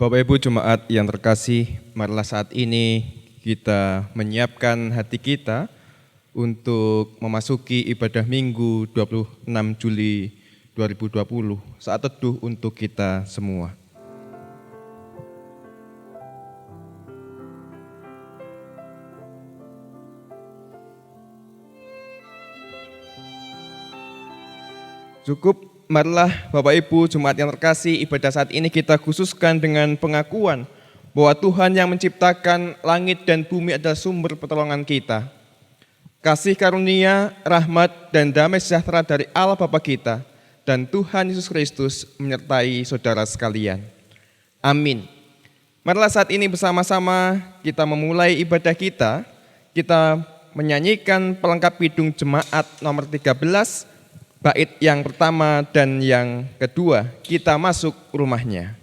Bapak Ibu Jemaat yang terkasih, marilah saat ini kita menyiapkan hati kita untuk memasuki ibadah Minggu 26 Juli 2020, saat teduh untuk kita semua. Cukup, marilah Bapak Ibu Jemaat yang terkasih, ibadah saat ini kita khususkan dengan pengakuan bahwa Tuhan yang menciptakan langit dan bumi adalah sumber pertolongan kita. Kasih karunia, rahmat, dan damai sejahtera dari Allah Bapa kita dan Tuhan Yesus Kristus menyertai saudara sekalian. Amin. Marilah saat ini bersama-sama kita memulai ibadah kita. Kita menyanyikan pelengkap kidung jemaat nomor 13, bait yang pertama dan yang kedua, kita masuk rumahnya.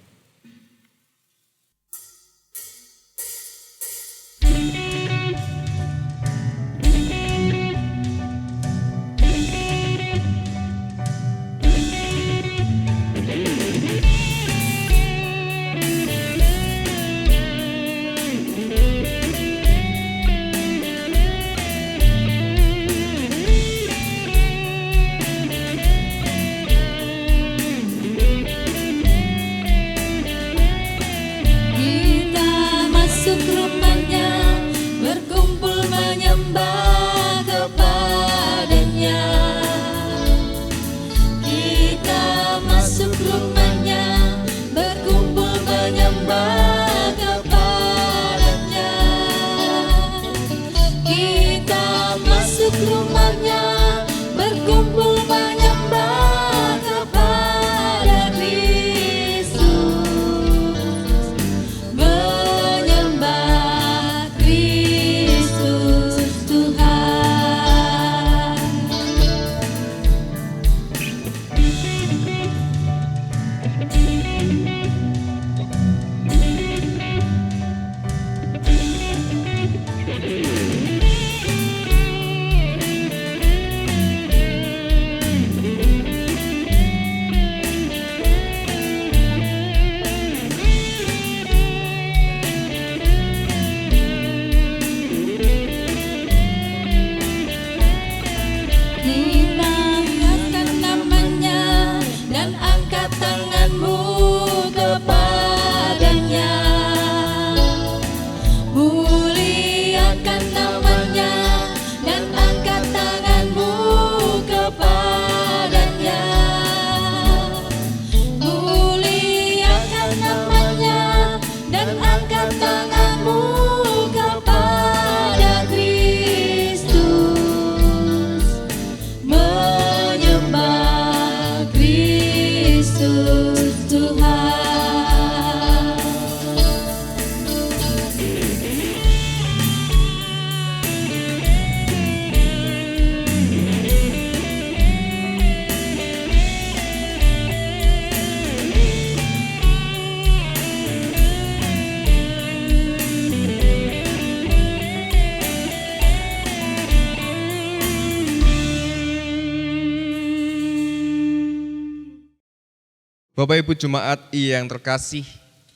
Bapak Ibu Jemaat yang terkasih,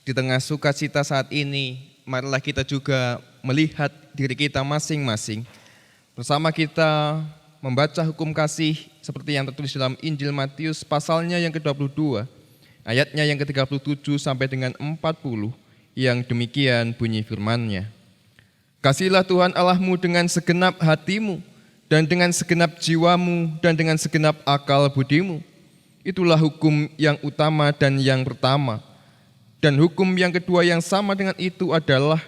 di tengah sukacita saat ini, marilah kita juga melihat diri kita masing-masing. Bersama kita membaca hukum kasih seperti yang tertulis dalam Injil Matius pasalnya yang ke-22, ayatnya yang ke-37 sampai dengan 40, yang demikian bunyi firman-Nya. Kasihilah Tuhan Allahmu dengan segenap hatimu, dan dengan segenap jiwamu, dan dengan segenap akal budimu. Itulah hukum yang utama dan yang pertama. Dan hukum yang kedua yang sama dengan itu adalah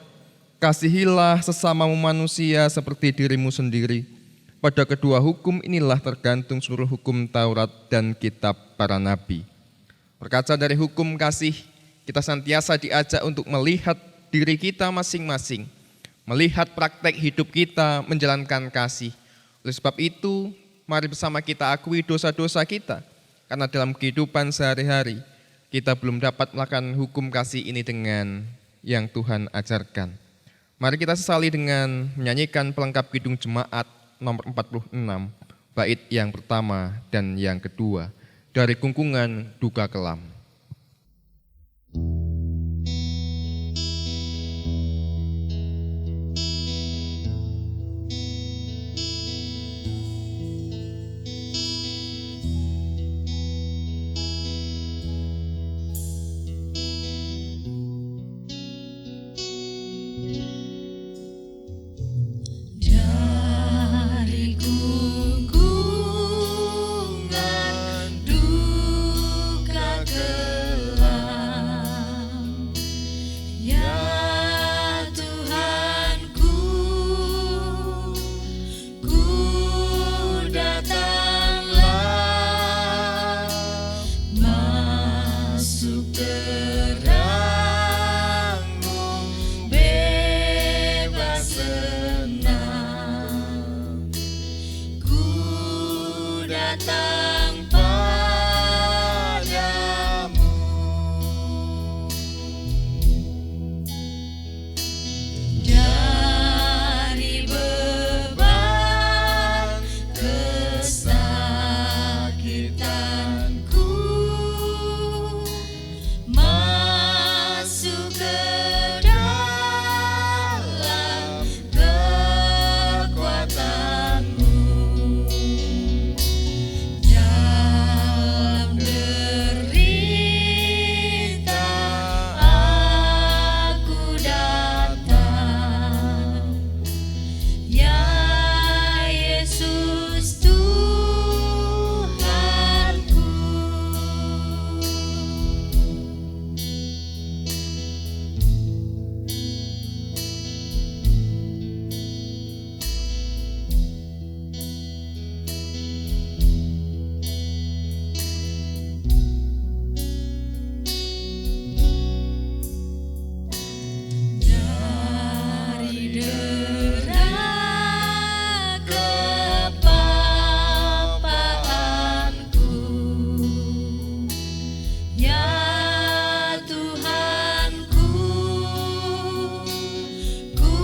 kasihilah sesamamu manusia seperti dirimu sendiri. Pada kedua hukum inilah tergantung seluruh hukum Taurat dan kitab para nabi. Berkaca dari hukum kasih, kita senantiasa diajak untuk melihat diri kita masing-masing, melihat praktek hidup kita menjalankan kasih. Oleh sebab itu, mari bersama kita akui dosa-dosa kita. Karena dalam kehidupan sehari-hari, kita belum dapat melakukan hukum kasih ini dengan yang Tuhan ajarkan. Mari kita sesali dengan menyanyikan pelengkap kidung jemaat nomor 46, bait yang pertama dan yang kedua, dari Kungkungan Duka Kelam. datang padamu. Dari beban kesakitanku, masuk ke dalam kekuatanmu. Dalam derita aku datang, ya Yesus Tuhanku. Dari derang kepapaanku, ya Tuhanku, ku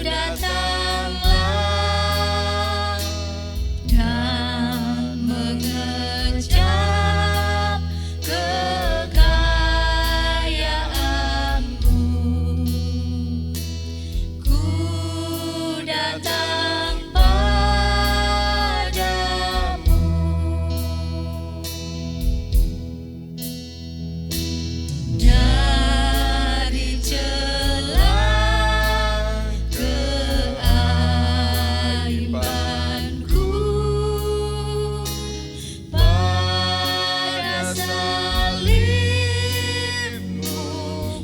datanglah dan mengecap kekayaanmu. Ku datang padamu. Dari celah keaibanku, pada salibmu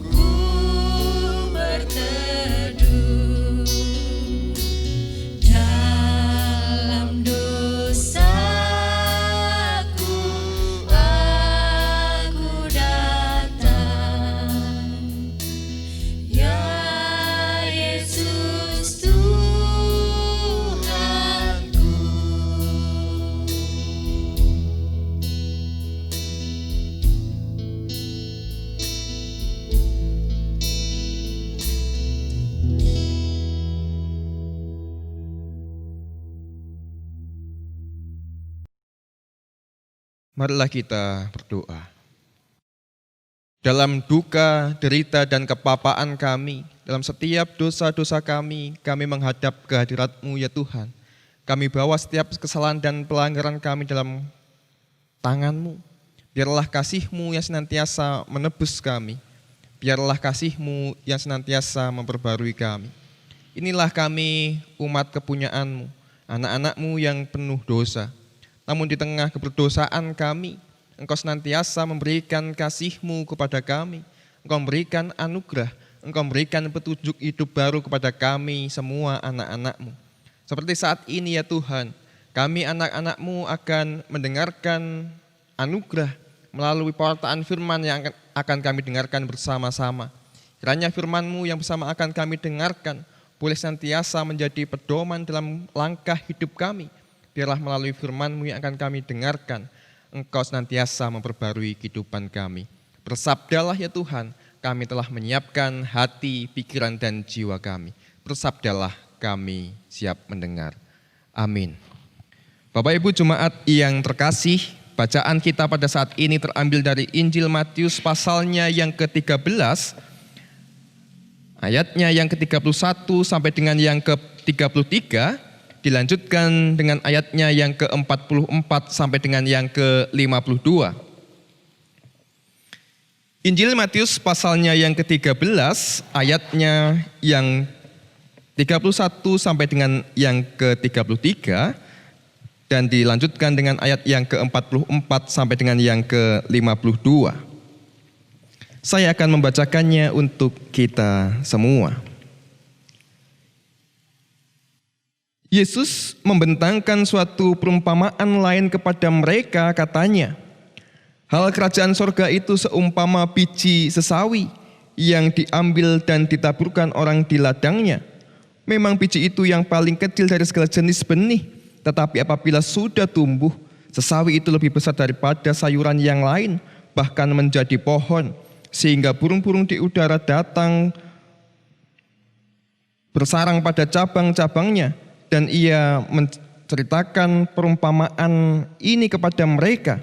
ku berteduh. Dalam dosaku aku datang, ya Yesus Tuhanku. Marilah kita berdoa. Dalam duka, derita, dan kepapaan kami, dalam setiap dosa-dosa kami menghadap kehadirat-Mu ya Tuhan. Kami bawa setiap kesalahan dan pelanggaran kami dalam tangan-Mu. Biarlah kasih-Mu yang senantiasa menebus kami. Biarlah kasih-Mu yang senantiasa memperbarui kami. Inilah kami umat kepunyaan-Mu, anak-anak-Mu yang penuh dosa. Namun di tengah keberdosaan kami, Engkau senantiasa memberikan kasih-Mu kepada kami. Engkau memberikan anugerah, Engkau memberikan petunjuk hidup baru kepada kami semua anak-anak-Mu. Seperti saat ini ya Tuhan, kami anak-anak-Mu akan mendengarkan anugerah melalui pewartaan firman yang akan kami dengarkan bersama-sama. Kiranya firman-Mu yang bersama akan kami dengarkan boleh senantiasa menjadi pedoman dalam langkah hidup kami. Biarlah melalui firman-Mu yang akan kami dengarkan, Engkau senantiasa memperbarui kehidupan kami. Bersabdalah ya Tuhan, kami telah menyiapkan hati, pikiran, dan jiwa kami. Bersabdalah, kami siap mendengar. Amin. Bapak Ibu Jemaat yang terkasih, bacaan kita pada saat ini terambil dari Injil Matius pasalnya yang ke-13, ayatnya yang ke-31 sampai dengan yang ke-33, dilanjutkan dengan ayatnya yang ke-44 sampai dengan yang ke-52. Injil Matius pasalnya yang ke-13, ayatnya yang 31 sampai dengan yang ke-33, dan dilanjutkan dengan ayat yang ke-44 sampai dengan yang ke-52. Saya akan membacakannya untuk kita semua. Yesus membentangkan suatu perumpamaan lain kepada mereka, katanya, hal kerajaan sorga itu seumpama biji sesawi yang diambil dan ditaburkan orang di ladangnya. Memang biji itu yang paling kecil dari segala jenis benih Tetapi apabila sudah tumbuh, sesawi itu lebih besar daripada sayuran yang lain, bahkan menjadi pohon, sehingga burung-burung di udara datang bersarang pada cabang-cabangnya. Dan ia menceritakan perumpamaan ini kepada mereka.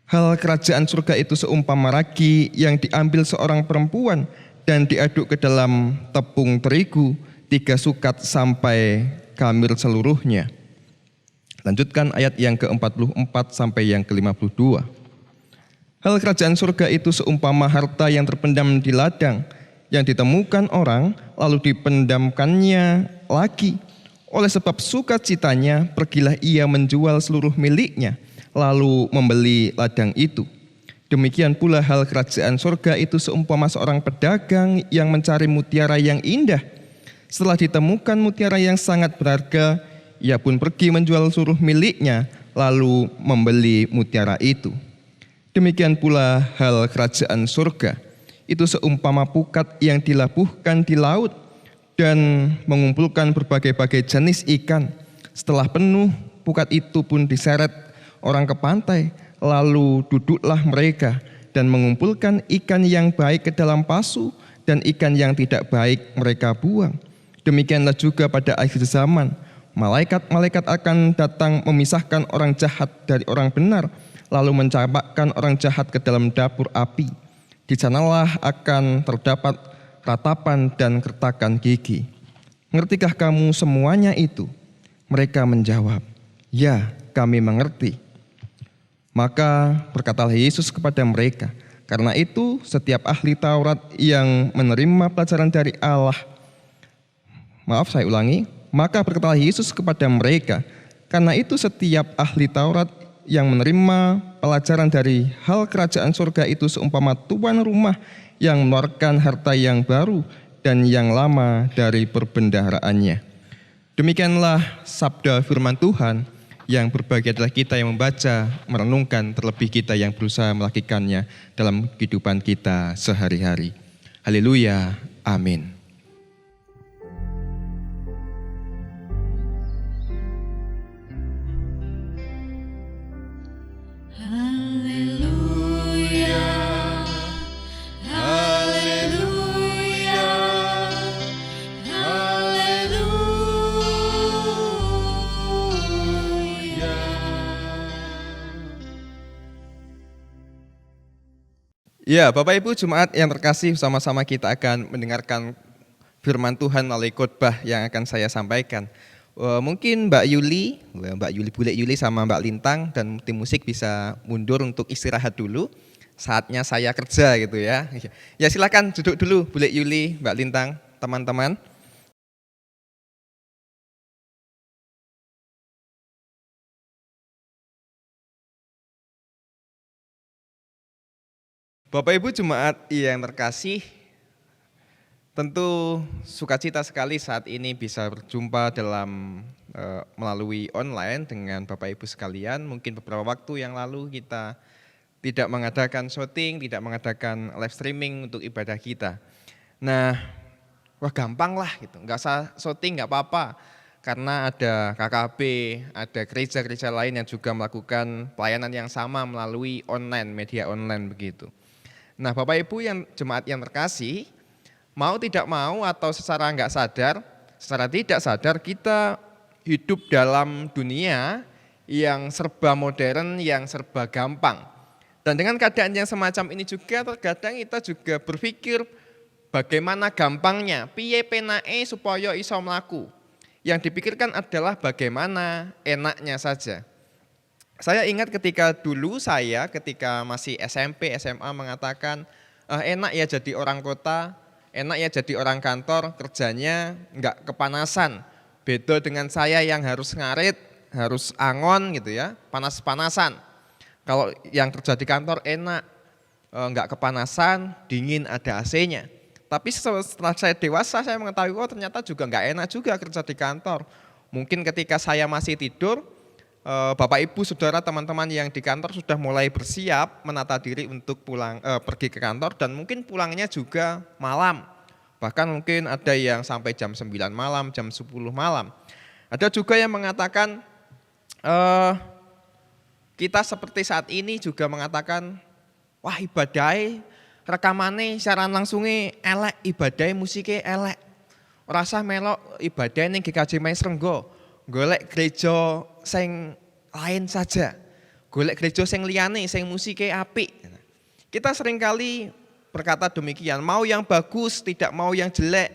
Hal kerajaan surga itu seumpama ragi yang diambil seorang perempuan dan diaduk ke dalam tepung terigu 3 sukat sampai khamir seluruhnya. Lanjutkan ayat yang ke-44 sampai yang ke-52. Hal kerajaan surga itu seumpama harta yang terpendam di ladang, yang ditemukan orang lalu dipendamkannya lagi. Oleh sebab sukacitanya, pergilah ia menjual seluruh miliknya, lalu membeli ladang itu. Demikian pula hal kerajaan surga itu seumpama seorang pedagang yang mencari mutiara yang indah. Setelah ditemukan mutiara yang sangat berharga, ia pun pergi menjual seluruh miliknya, lalu membeli mutiara itu. Demikian pula hal kerajaan surga itu seumpama pukat yang dilabuhkan di laut dan mengumpulkan berbagai-bagai jenis ikan. Setelah penuh, pukat itu pun diseret orang ke pantai, lalu duduklah mereka dan mengumpulkan ikan yang baik ke dalam pasu dan ikan yang tidak baik mereka buang. Demikianlah juga pada akhir zaman, malaikat-malaikat akan datang memisahkan orang jahat dari orang benar, lalu mencampakkan orang jahat ke dalam dapur api. Di sanalah akan terdapat ratapan dan kertakan gigi. Mengertikah kamu semuanya itu? Mereka menjawab, ya, kami mengerti. Maka berkatalah Yesus kepada mereka, karena itu setiap ahli Taurat yang menerima pelajaran dari Allah, maka berkatalah Yesus kepada mereka, karena itu setiap ahli Taurat yang menerima pelajaran dari hal kerajaan surga itu seumpama tuan rumah yang mengeluarkan harta yang baru dan yang lama dari perbendaharaannya. Demikianlah sabda firman Tuhan. Yang berbahagia adalah kita yang membaca, merenungkan, terlebih kita yang berusaha melakukannya dalam kehidupan kita sehari-hari. Haleluya, amin. Haleluya, haleluya, haleluya. Ya, Bapak Ibu Jemaat yang terkasih, sama-sama kita akan mendengarkan firman Tuhan melalui khotbah yang akan saya sampaikan. Mungkin Mbak Yuli, Bule Yuli sama Mbak Lintang dan tim musik bisa mundur untuk istirahat dulu. Saatnya saya kerja gitu ya. Ya silakan duduk dulu Bule Yuli, Mbak Lintang, teman-teman. Bapak Ibu Jemaat yang terkasih, tentu sukacita sekali saat ini bisa berjumpa melalui online dengan Bapak Ibu sekalian. Mungkin beberapa waktu yang lalu kita tidak mengadakan syuting, tidak mengadakan live streaming untuk ibadah kita. Nah, wah gampang lah gitu, nggak usah syuting nggak apa-apa. Karena ada KKB, ada gereja-gereja lain yang juga melakukan pelayanan yang sama melalui online, media online begitu. Nah Bapak Ibu yang jemaat yang terkasih, mau tidak mau atau secara tidak sadar kita hidup dalam dunia yang serba modern, yang serba gampang. Dan dengan keadaan yang semacam ini juga terkadang kita juga berpikir bagaimana gampangnya, piye penake supaya iso mlaku. Yang dipikirkan adalah bagaimana enaknya saja. Saya ingat ketika masih SMP, SMA mengatakan enak ya jadi orang kota, enak ya jadi orang kantor, kerjanya enggak kepanasan. Beda dengan saya yang harus ngarit, harus angon gitu ya, panas-panasan. Kalau yang kerja di kantor enak, enggak kepanasan, dingin ada AC-nya. Tapi setelah saya dewasa saya mengetahui ternyata juga enggak enak juga kerja di kantor. Mungkin ketika saya masih tidur, Bapak Ibu Saudara teman-teman yang di kantor sudah mulai bersiap menata diri untuk pergi ke kantor dan mungkin pulangnya juga malam. Bahkan mungkin ada yang sampai jam 9 malam, jam 10 malam. Ada juga yang mengatakan kita seperti saat ini juga mengatakan, wah ibadahnya rekamannya siaran langsungnya elek, ibadahnya musiknya elek. Rasa melok ibadah ning GKJ Maes Renggo, golek gereja sing lain saja. Golek gereja sing liyane sing musike apik. Kita seringkali berkata demikian, mau yang bagus, tidak mau yang jelek.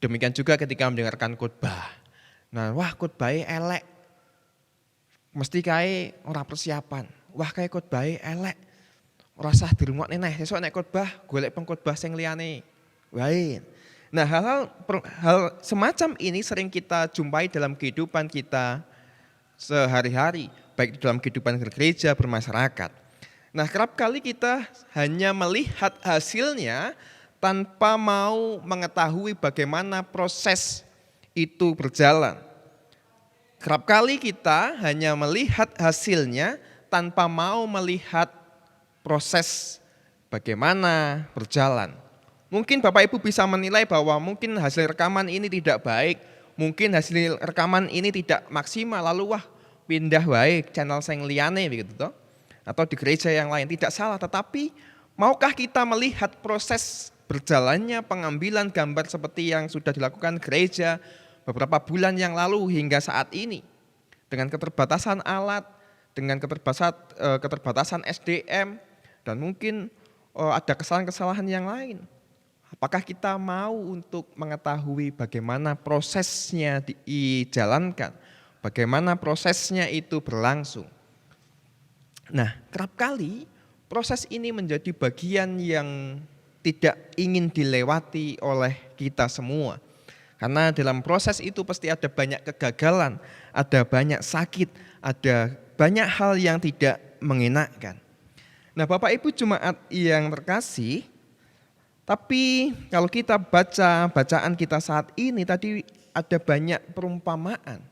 Demikian juga ketika mendengarkan khotbah. Nah, wah khotbahnya elek. Mesti kae ora persiapan. Wah kae khotbahnya elek. Ora sah dirungokne neh, sesuk nek khotbah golek pengkhotbah sing liyane. Wae. Nah, hal semacam ini sering kita jumpai dalam kehidupan kita sehari-hari, baik dalam kehidupan gereja, bermasyarakat. Nah, kerap kali kita hanya melihat hasilnya tanpa mau mengetahui bagaimana proses itu berjalan. Kerap kali kita hanya melihat hasilnya tanpa mau melihat proses bagaimana berjalan. Mungkin Bapak Ibu bisa menilai bahwa mungkin hasil rekaman ini tidak baik, mungkin hasil rekaman ini tidak maksimal, lalu wah pindah baik channel sing liyane begitu toh. Atau di gereja yang lain, tidak salah, tetapi maukah kita melihat proses berjalannya pengambilan gambar seperti yang sudah dilakukan gereja beberapa bulan yang lalu hingga saat ini, dengan keterbatasan alat, dengan keterbatasan SDM, dan mungkin ada kesalahan-kesalahan yang lain. Apakah kita mau untuk mengetahui bagaimana prosesnya dijalankan, bagaimana prosesnya itu berlangsung? Nah, kerap kali proses ini menjadi bagian yang tidak ingin dilewati oleh kita semua. Karena dalam proses itu pasti ada banyak kegagalan, ada banyak sakit, ada banyak hal yang tidak mengenakkan. Nah, Bapak Ibu jemaat yang terkasih, tapi kalau kita baca bacaan kita saat ini tadi ada banyak perumpamaan.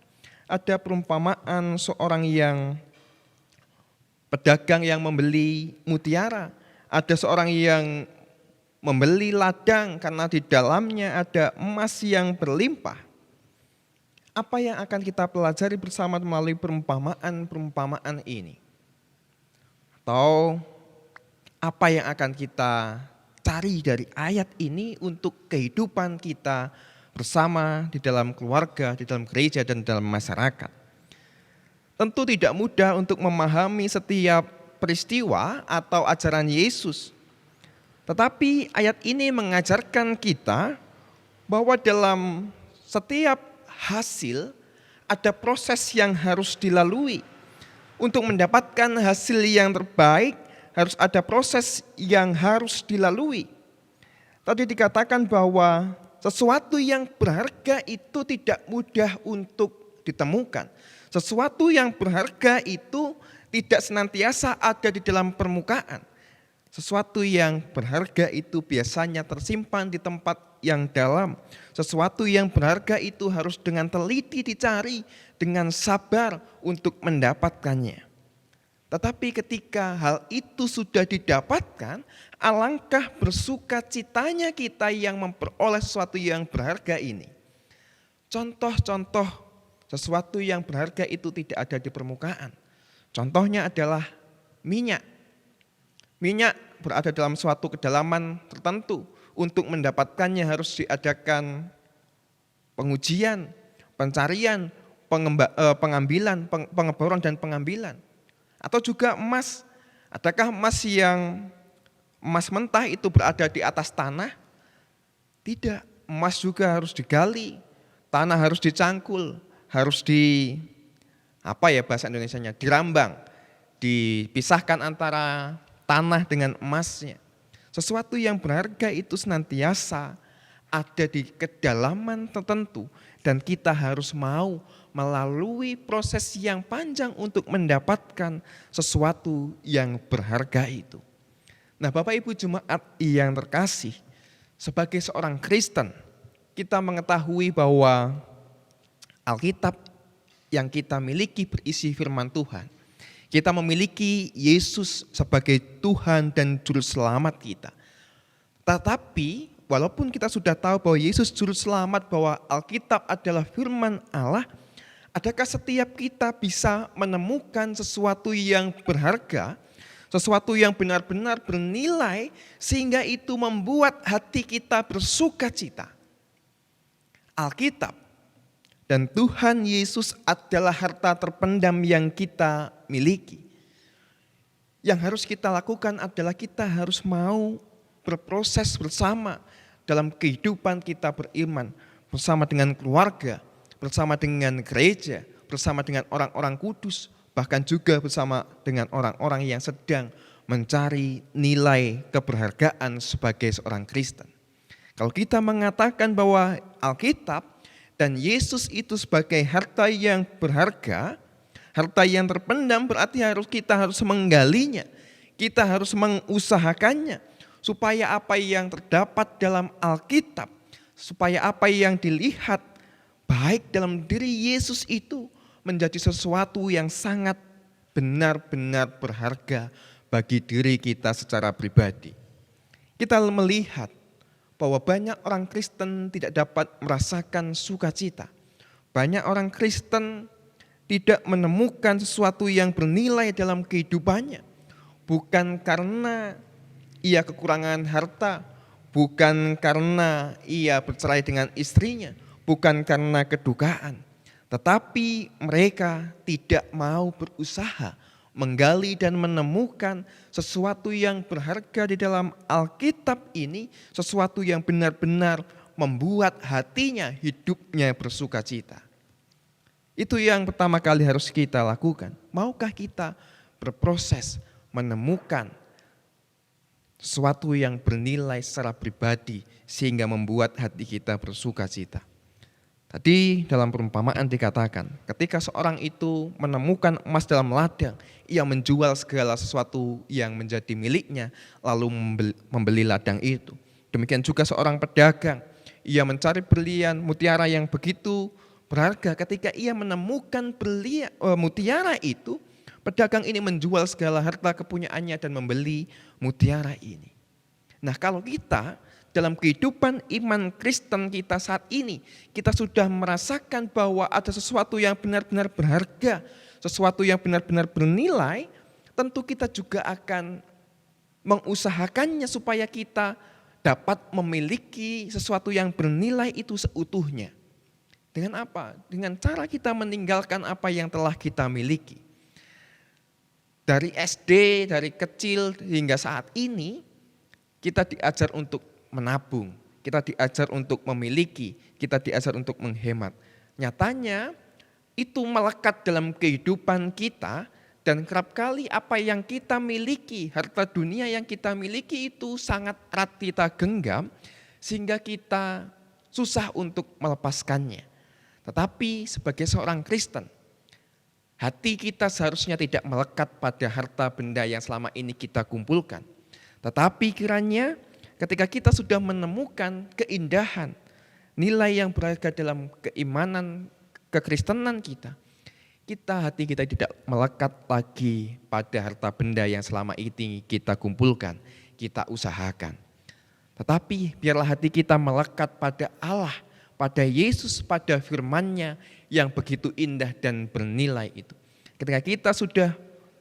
Ada perumpamaan seorang yang pedagang yang membeli mutiara, ada seorang yang membeli ladang karena di dalamnya ada emas yang berlimpah. Apa yang akan kita pelajari bersama melalui perumpamaan ini? Atau apa yang akan kita cari dari ayat ini untuk kehidupan kita bersama di dalam keluarga, di dalam gereja, dan dalam masyarakat? Tentu tidak mudah untuk memahami setiap peristiwa atau ajaran Yesus. Tetapi ayat ini mengajarkan kita bahwa dalam setiap hasil ada proses yang harus dilalui. Untuk mendapatkan hasil yang terbaik harus ada proses yang harus dilalui. Tadi dikatakan bahwa sesuatu yang berharga itu tidak mudah untuk ditemukan. Sesuatu yang berharga itu tidak senantiasa ada di dalam permukaan. Sesuatu yang berharga itu biasanya tersimpan di tempat yang dalam. Sesuatu yang berharga itu harus dengan teliti dicari, dengan sabar untuk mendapatkannya. Tetapi ketika hal itu sudah didapatkan, alangkah bersukacitanya kita yang memperoleh sesuatu yang berharga ini. Contoh-contoh sesuatu yang berharga itu tidak ada di permukaan. Contohnya adalah minyak. Minyak berada dalam suatu kedalaman tertentu. Untuk mendapatkannya harus diadakan pengujian, pencarian, pengambilan, pengeboran dan pengambilan. Atau juga emas, adakah emas mentah itu berada di atas tanah? Tidak, emas juga harus digali, tanah harus dicangkul, harus bahasa Indonesianya, dirambang, dipisahkan antara tanah dengan emasnya. Sesuatu yang berharga itu senantiasa ada di kedalaman tertentu dan kita harus mau melalui proses yang panjang untuk mendapatkan sesuatu yang berharga itu. Nah, Bapak Ibu jemaat yang terkasih, sebagai seorang Kristen, kita mengetahui bahwa Alkitab yang kita miliki berisi firman Tuhan. Kita memiliki Yesus sebagai Tuhan dan Juru Selamat kita. Tetapi walaupun kita sudah tahu bahwa Yesus juru selamat, bahwa Alkitab adalah firman Allah, adakah setiap kita bisa menemukan sesuatu yang berharga, sesuatu yang benar-benar bernilai, sehingga itu membuat hati kita bersuka cita? Alkitab dan Tuhan Yesus adalah harta terpendam yang kita miliki. Yang harus kita lakukan adalah kita harus mau berproses bersama dalam kehidupan kita beriman, bersama dengan keluarga, bersama dengan gereja, bersama dengan orang-orang kudus, bahkan juga bersama dengan orang-orang yang sedang mencari nilai keberhargaan sebagai seorang Kristen. Kalau kita mengatakan bahwa Alkitab dan Yesus itu sebagai harta yang berharga, harta yang terpendam, berarti kita harus menggalinya, kita harus mengusahakannya, supaya apa yang terdapat dalam Alkitab, supaya apa yang dilihat baik dalam diri Yesus itu menjadi sesuatu yang sangat benar-benar berharga bagi diri kita secara pribadi. Kita melihat bahwa banyak orang Kristen tidak dapat merasakan sukacita. Banyak orang Kristen tidak menemukan sesuatu yang bernilai dalam kehidupannya. Bukan karena ia kekurangan harta, bukan karena ia bercerai dengan istrinya, bukan karena kedukaan. Tetapi mereka tidak mau berusaha menggali dan menemukan sesuatu yang berharga di dalam Alkitab ini, sesuatu yang benar-benar membuat hatinya, hidupnya bersuka cita. Itu yang pertama kali harus kita lakukan. Maukah kita berproses menemukan sesuatu yang bernilai secara pribadi sehingga membuat hati kita bersuka cita? Tadi dalam perumpamaan dikatakan, ketika seorang itu menemukan emas dalam ladang, ia menjual segala sesuatu yang menjadi miliknya, lalu membeli ladang itu. Demikian juga seorang pedagang, ia mencari berlian, mutiara yang begitu berharga. Ketika ia menemukan mutiara itu, pedagang ini menjual segala harta kepunyaannya dan membeli mutiara ini. Nah, kalau kita dalam kehidupan iman Kristen kita saat ini, kita sudah merasakan bahwa ada sesuatu yang benar-benar berharga, sesuatu yang benar-benar bernilai, tentu kita juga akan mengusahakannya supaya kita dapat memiliki sesuatu yang bernilai itu seutuhnya. Dengan apa? Dengan cara kita meninggalkan apa yang telah kita miliki. Dari SD, dari kecil hingga saat ini, kita diajar untuk menabung, kita diajar untuk memiliki, kita diajar untuk menghemat. Nyatanya itu melekat dalam kehidupan kita, dan kerap kali apa yang kita miliki, harta dunia yang kita miliki itu sangat erat kita genggam sehingga kita susah untuk melepaskannya. Tetapi sebagai seorang Kristen, hati kita seharusnya tidak melekat pada harta benda yang selama ini kita kumpulkan. Tetapi kiranya ketika kita sudah menemukan keindahan, nilai yang berharga dalam keimanan, kekristenan kita, hati kita tidak melekat lagi pada harta benda yang selama ini kita kumpulkan, kita usahakan. Tetapi biarlah hati kita melekat pada Allah, pada Yesus, pada firman-Nya yang begitu indah dan bernilai itu. Ketika kita sudah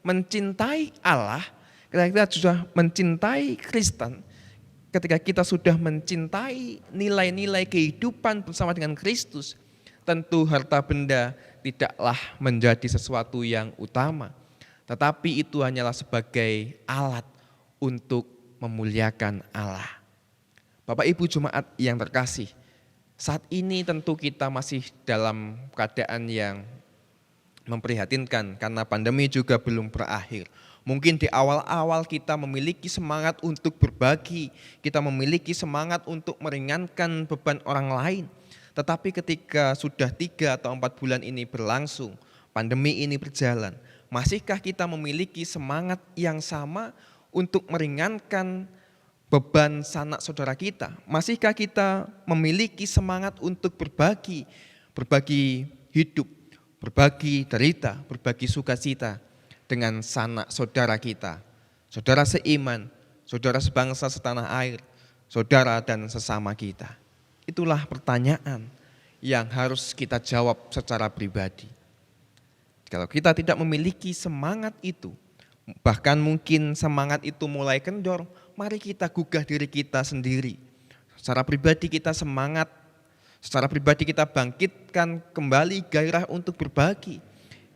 mencintai Allah, ketika kita sudah mencintai Kristen, ketika kita sudah mencintai nilai-nilai kehidupan bersama dengan Kristus, tentu harta benda tidaklah menjadi sesuatu yang utama. Tetapi itu hanyalah sebagai alat untuk memuliakan Allah. Bapak Ibu Jemaat yang terkasih, saat ini tentu kita masih dalam keadaan yang memprihatinkan karena pandemi juga belum berakhir. Mungkin di awal-awal kita memiliki semangat untuk berbagi, kita memiliki semangat untuk meringankan beban orang lain. Tetapi ketika sudah 3 atau 4 bulan ini berlangsung, pandemi ini berjalan, masihkah kita memiliki semangat yang sama untuk meringankan beban sanak saudara kita? Masihkah kita memiliki semangat untuk berbagi hidup, berbagi derita, berbagi sukacita dengan sanak saudara kita, saudara seiman, saudara sebangsa setanah air, saudara dan sesama kita? Itulah pertanyaan yang harus kita jawab secara pribadi. Kalau kita tidak memiliki semangat itu, bahkan mungkin semangat itu mulai kendor, mari kita gugah diri kita sendiri. Secara pribadi kita semangat, secara pribadi kita bangkitkan kembali gairah untuk berbagi.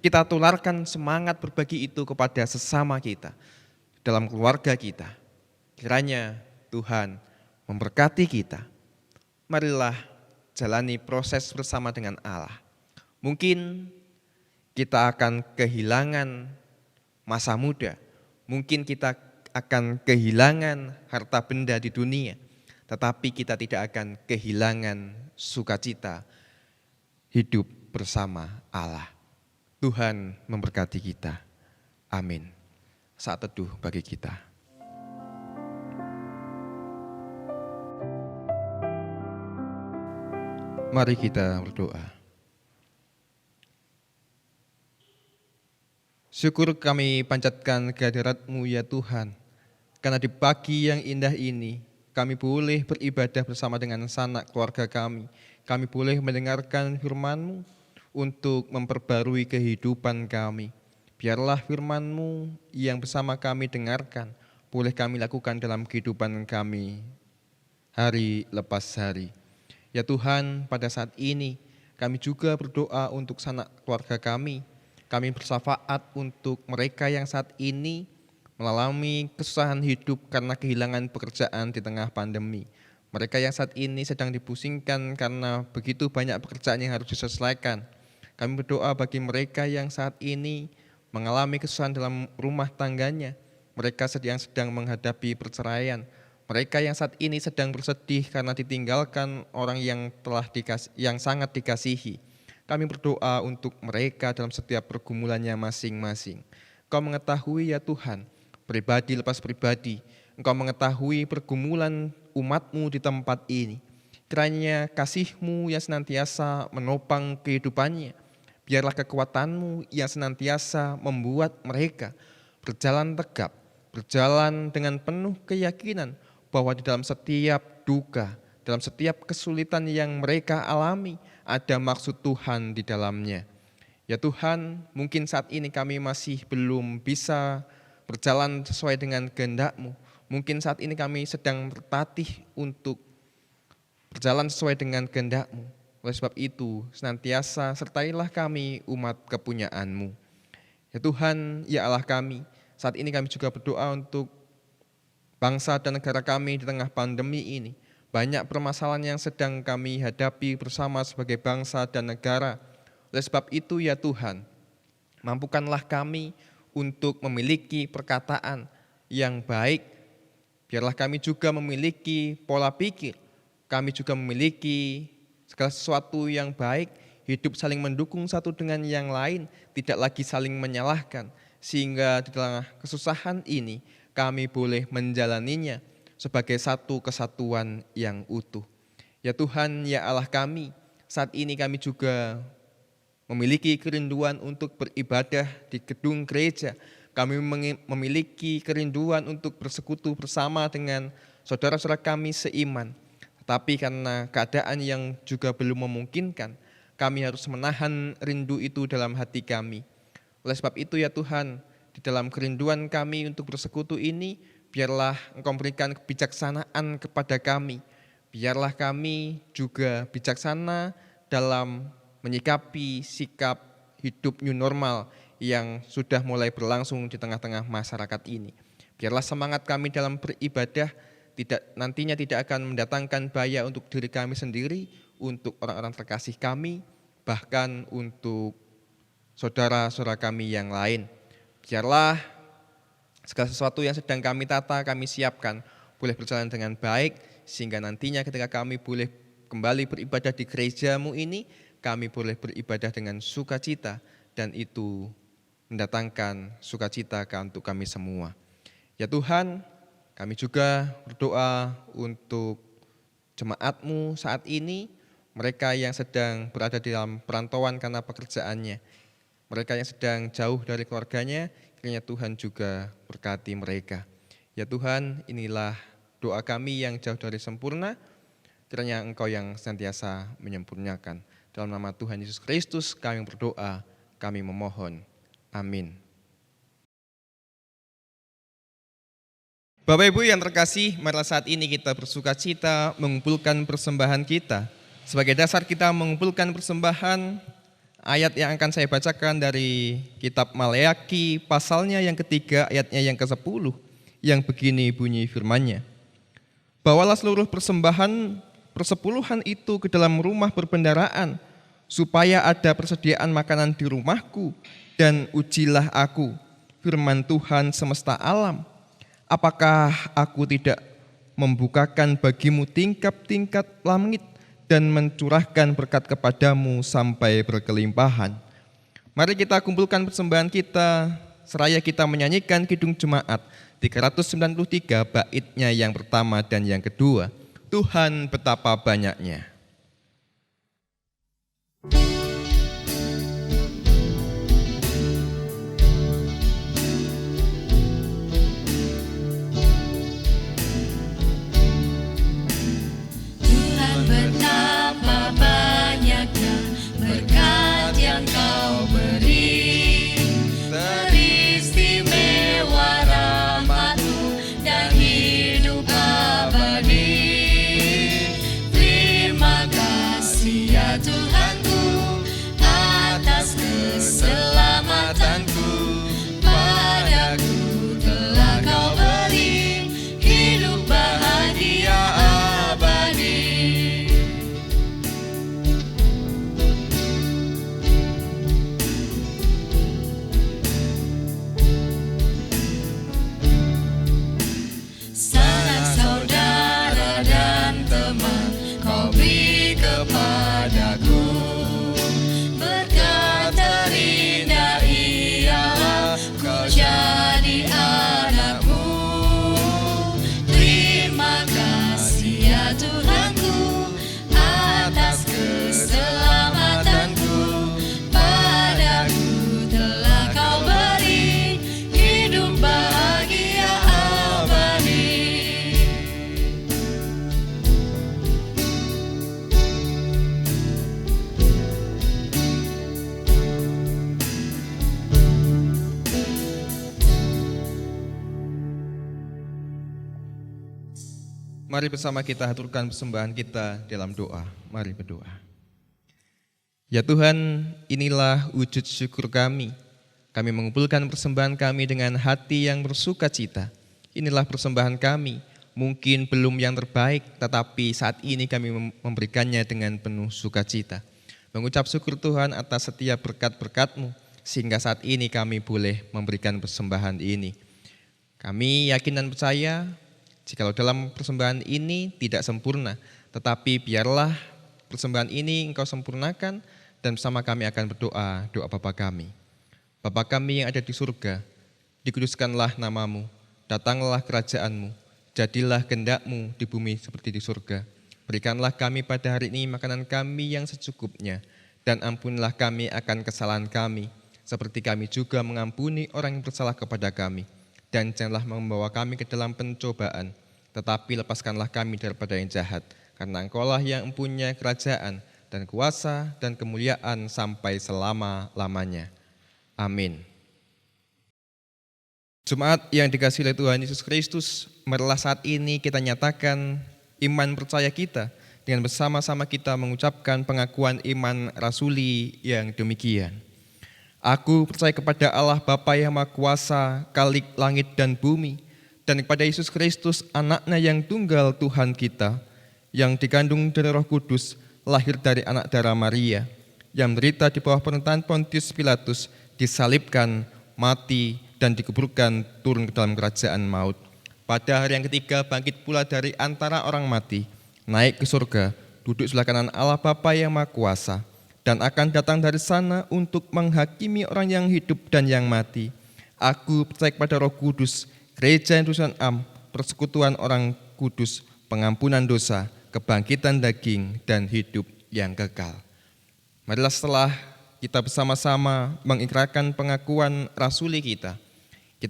Kita tularkan semangat berbagi itu kepada sesama kita, dalam keluarga kita. Kiranya Tuhan memberkati kita. Marilah jalani proses bersama dengan Allah. Mungkin kita akan kehilangan masa muda, mungkin kita akan kehilangan harta benda di dunia, tetapi kita tidak akan kehilangan sukacita hidup bersama Allah. Tuhan memberkati kita. Amin. Saat teduh bagi kita. Mari kita berdoa. Syukur kami panjatkan kehadirat-Mu ya Tuhan, karena di pagi yang indah ini kami boleh beribadah bersama dengan sanak keluarga kami. Kami boleh mendengarkan firman-Mu untuk memperbarui kehidupan kami. Biarlah firman-Mu yang bersama kami dengarkan, boleh kami lakukan dalam kehidupan kami hari lepas hari. Ya Tuhan, pada saat ini kami juga berdoa untuk sanak keluarga kami. Kami bersyafaat untuk mereka yang saat ini mengalami kesusahan hidup karena kehilangan pekerjaan di tengah pandemi. Mereka yang saat ini sedang dipusingkan karena begitu banyak pekerjaan yang harus diselesaikan. Kami berdoa bagi mereka yang saat ini mengalami kesusahan dalam rumah tangganya. Mereka yang sedang menghadapi perceraian. Mereka yang saat ini sedang bersedih karena ditinggalkan orang yang sangat dikasihi. Kami berdoa untuk mereka dalam setiap pergumulannya masing-masing. Engkau mengetahui ya Tuhan, pribadi lepas pribadi. Engkau mengetahui pergumulan umat-Mu di tempat ini. Kiranya kasih-Mu yang senantiasa menopang kehidupannya. Biarlah kekuatan-Mu yang senantiasa membuat mereka berjalan tegap, berjalan dengan penuh keyakinan bahwa di dalam setiap duka, dalam setiap kesulitan yang mereka alami, ada maksud Tuhan di dalamnya. Ya Tuhan, mungkin saat ini kami masih belum bisa berjalan sesuai dengan kehendak-Mu. Mungkin saat ini kami sedang bertatih untuk berjalan sesuai dengan kehendak-Mu. Oleh sebab itu, senantiasa sertailah kami umat kepunyaan-Mu. Ya Tuhan, ya Allah kami, saat ini kami juga berdoa untuk bangsa dan negara kami di tengah pandemi ini. Banyak permasalahan yang sedang kami hadapi bersama sebagai bangsa dan negara. Oleh sebab itu ya Tuhan, mampukanlah kami untuk memiliki perkataan yang baik. Biarlah kami juga memiliki pola pikir. Kami juga memiliki segala sesuatu yang baik, hidup saling mendukung satu dengan yang lain, tidak lagi saling menyalahkan. Sehingga di tengah kesusahan ini, kami boleh menjalaninya sebagai satu kesatuan yang utuh. Ya Tuhan, ya Allah kami, saat ini kami juga memiliki kerinduan untuk beribadah di gedung gereja. Kami memiliki kerinduan untuk bersekutu bersama dengan saudara-saudara kami seiman. Tetapi karena keadaan yang juga belum memungkinkan, kami harus menahan rindu itu dalam hati kami. Oleh sebab itu ya Tuhan, di dalam kerinduan kami untuk bersekutu ini, biarlah Engkau berikan kebijaksanaan kepada kami. Biarlah kami juga bijaksana dalam menyikapi sikap hidup new normal yang sudah mulai berlangsung di tengah-tengah masyarakat ini. Biarlah semangat kami dalam beribadah nantinya tidak akan mendatangkan bahaya untuk diri kami sendiri, untuk orang-orang terkasih kami, bahkan untuk saudara-saudara kami yang lain. Biarlah segala sesuatu yang sedang kami tata, kami siapkan, boleh berjalan dengan baik, sehingga nantinya ketika kami boleh kembali beribadah di gereja-Mu ini, kami boleh beribadah dengan sukacita, dan itu mendatangkan sukacita untuk kami semua. Ya Tuhan, kami juga berdoa untuk jemaat-Mu saat ini, mereka yang sedang berada di dalam perantauan karena pekerjaannya, mereka yang sedang jauh dari keluarganya, kiranya Tuhan juga berkati mereka. Ya Tuhan, inilah doa kami yang jauh dari sempurna, kiranya Engkau yang senantiasa menyempurnakan. Dalam nama Tuhan Yesus Kristus kami berdoa, kami memohon. Amin. Bapak Ibu yang terkasih, marilah saat ini kita bersukacita mengumpulkan persembahan kita. Sebagai dasar kita mengumpulkan persembahan, ayat yang akan saya bacakan dari kitab Maleaki, pasalnya yang ketiga, ayatnya yang ke-10, yang begini bunyi firman-Nya. Bawalah seluruh persembahan persepuluhan itu ke dalam rumah perbendaharaan, supaya ada persediaan makanan di rumahku, dan ujilah aku, firman Tuhan semesta alam. Apakah aku tidak membukakan bagimu tingkap-tingkap langit dan mencurahkan berkat kepadamu sampai berkelimpahan? Mari kita kumpulkan persembahan kita, seraya kita menyanyikan Kidung Jemaat 393 baitnya yang pertama dan yang kedua. Tuhan betapa banyaknya. Tuhan betapa banyaknya berkat yang Kau beri, teristimewa rahmat-Mu dan hidup abadi. Terima kasih ya Tuhanku atas keselamatanku, padaku telah Kau beri hidup bahagia abadi. Sanak saudara dan teman Kau beri kepadaku, berkat terindah ialah Kau jadi anakmu. Terima kasih ya Tuhanku atas keselamatanku, padaku telah Kau beri hidup bahagia abadi. Mari bersama kita haturkan persembahan kita dalam doa. Mari berdoa. Ya Tuhan, inilah wujud syukur kami. Kami mengumpulkan persembahan kami dengan hati yang bersukacita. Inilah persembahan kami. Mungkin belum yang terbaik, tetapi saat ini kami memberikannya dengan penuh sukacita. Mengucap syukur Tuhan atas setiap berkat-berkat-Mu, sehingga saat ini kami boleh memberikan persembahan ini. Kami yakin dan percaya, jikalau dalam persembahan ini tidak sempurna, tetapi biarlah persembahan ini Engkau sempurnakan, dan bersama kami akan berdoa, doa Bapa kami. Bapa kami yang ada di surga, dikuduskanlah nama-Mu, datanglah kerajaan-Mu, jadilah kehendak-Mu di bumi seperti di surga. Berikanlah kami pada hari ini makanan kami yang secukupnya, dan ampunilah kami akan kesalahan kami, seperti kami juga mengampuni orang yang bersalah kepada kami. Dan janganlah membawa kami ke dalam pencobaan, tetapi lepaskanlah kami daripada yang jahat, karena Engkaulah yang mempunyai kerajaan dan kuasa dan kemuliaan sampai selama-lamanya. Amin. Jemaat yang dikasihi oleh Tuhan Yesus Kristus, marilah saat ini kita nyatakan iman percaya kita dengan bersama-sama kita mengucapkan pengakuan iman rasuli yang demikian. Aku percaya kepada Allah Bapa yang Maha Kuasa, Khalik langit dan bumi, dan kepada Yesus Kristus, Anak-Nya yang tunggal Tuhan kita, yang dikandung dari Roh Kudus, lahir dari anak darah Maria, yang menderita di bawah pemerintahan Pontius Pilatus, disalibkan, mati, dan dikuburkan turun ke dalam kerajaan maut. Pada hari yang ketiga bangkit pula dari antara orang mati, naik ke surga, duduk sebelah kanan Allah Bapa yang Maha Kuasa, dan akan datang dari sana untuk menghakimi orang yang hidup dan yang mati. Aku percaya kepada Roh Kudus, gereja yang Kristen am, persekutuan orang kudus, pengampunan dosa, kebangkitan daging, dan hidup yang kekal. Marilah setelah kita bersama-sama mengikrarkan pengakuan rasuli kita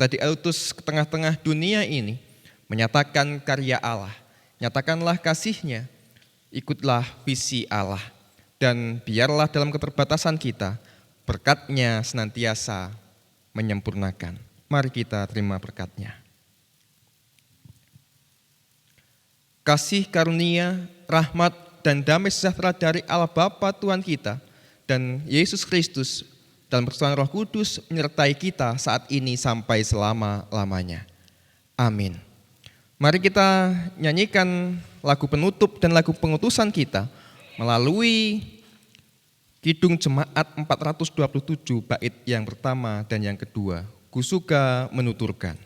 diutus ke tengah-tengah dunia ini menyatakan karya Allah. Nyatakanlah kasih-Nya, ikutlah visi Allah, dan biarlah dalam keterbatasan kita, berkat-Nya senantiasa menyempurnakan. Mari kita terima berkat-Nya. Kasih karunia, rahmat, dan damai sejahtera dari Allah Bapa Tuhan kita dan Yesus Kristus dalam persekutuan Roh Kudus menyertai kita saat ini sampai selama-lamanya. Amin. Mari kita nyanyikan lagu penutup dan lagu pengutusan kita melalui Kidung Jemaat 427 bait yang pertama dan yang kedua. Kusuka menuturkan.